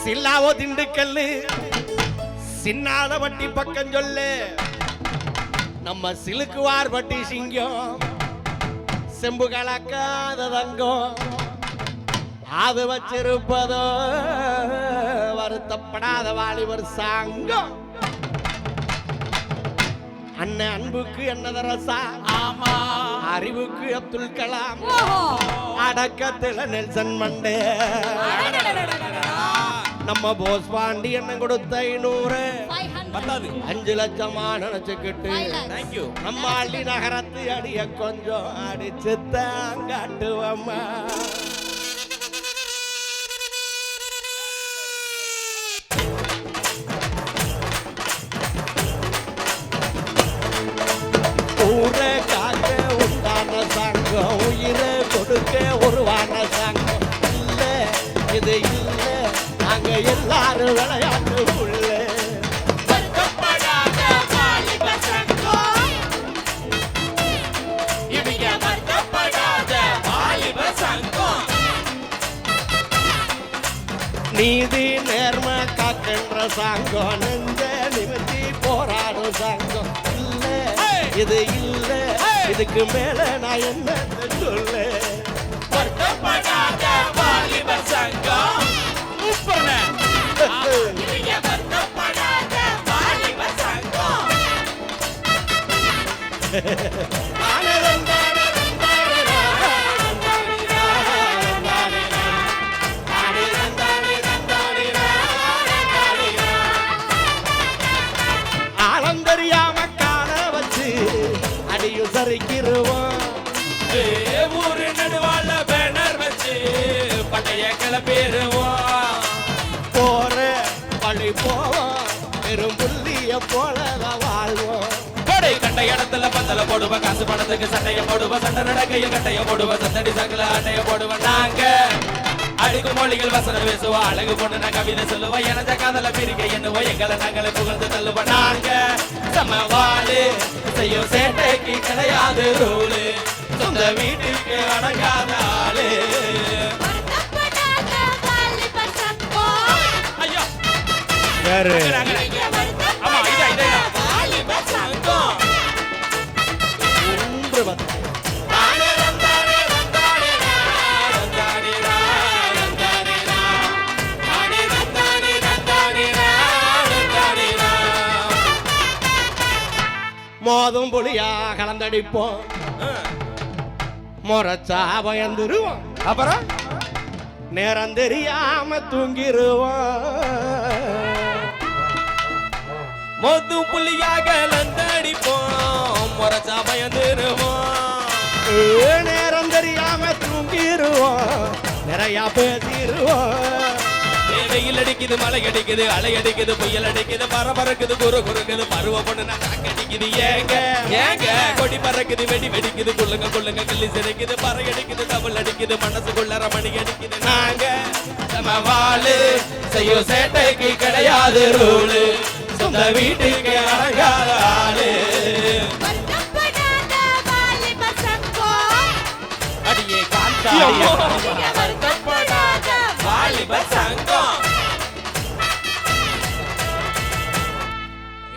சில்லாவோ திண்டுக்கல்லு சின்னாத வட்டி பக்கம் சொல்லு நம்ம சிலுக்குவார் பட்டி சிங்கம் செம்பு கலக்காத தங்கம் அது வச்சிருப்பதோ வருத்தப்படாத வாலிபர் சாங்கம் அண்ணன் அன்புக்கு என்ன தரசா ஆமா அறிவுக்கு அப்துல் கலாம் அடக்கத்துல நெல்சன் மண்டே நம்ம போஸ் பாண்டி என்ன கொடுத்த 500 5 லட்சமா நினைச்சுக்கிட்டு நம்ம அள்ளி நகரத்து அடிய கொஞ்சம் அடிச்சு தாங்காட்டுவம்மா ஊரை காக்க உண்டான சங்கம் உயிரை கொடுக்க உருவான சங்கம் இல்ல இது இல்ல நாங்க எல்லாரும் விளையாட்டு உள்ள நீதி நேர்ம காக்கின்ற சங்கம் நெஞ்ச நிமித்தி போராடும் சங்கம் இல்ல இது இல்ல இதுக்கு மேல நான் என்ன சொல்ல வருத்தப்படாத வாலிபர் சங்கம் வருத்தப்படாத வாலிபர் சங்கம் தெரியாம காண வச்சு அடியும் சரிக்கிருவோம் ஊரு நடுவாழ பேனர் வச்சு பட்டைய கிளப்பிடுவோம் போற பழி போவோம் பெரும் புள்ளிய போலதான் வாழ்வோம் கண்ட இடத்துல பந்தல போடுவ காசு பணத்துக்கு சட்டைய போடுவ சண்டை நடக்கையில் கட்டைய போடுவ சத்தடி சக்கல அட்டைய போடுவ நாங்க அடிக்கும் மொழிகள் வசனம் பேசுவோம் அழகு பொண்ணு நான் கவிதை சொல்லுவோம் எனத காதல பிரிக்க என்னவோ எங்களை நாங்களே புகழ்ந்து தள்ளுவோம் நாங்க சமவாளு செய்யும் சேட்டைக்கு கிடையாது ரூலு சொந்த வீட்டுக்கு அடங்காத ஆளு ஐயோ ஆமா இதா மோதும் புலியா கலந்தடிப்போம் முறைச்சா பயந்துருவோம் அப்புறம் நேரம் தெரியாம தூங்கிருவோம் மோதும் புள்ளியாக லந்தடிப்போம் முறைச்சா பயந்துருவோம் நேரம் தெரியாம தூங்கிருவோம் நிறைய பேசிருவோம் வெயில் அடிக்குது மழை அடிக்குது அலை அடிக்குது புயல் அடிக்குது பரபரக்குது குறுக்குது பருவ பொண்ணு அடிக்குது ஏங்க ஏங்க கொடி பறக்குது வெடி வெடிக்குது கொள்ளுங்க கொள்ளுங்க கிள்ளி சிரிக்குது பறை அடிக்குது தமிழ் அடிக்குது மனசுக்குள்ள ரமணி அடிக்குது நாங்க சமவாளு செய்யும் சேட்டைக்கு கிடையாது ரூலு சொந்த வீட்டுக்கு அடங்காத ஆளு அடியே காந்தா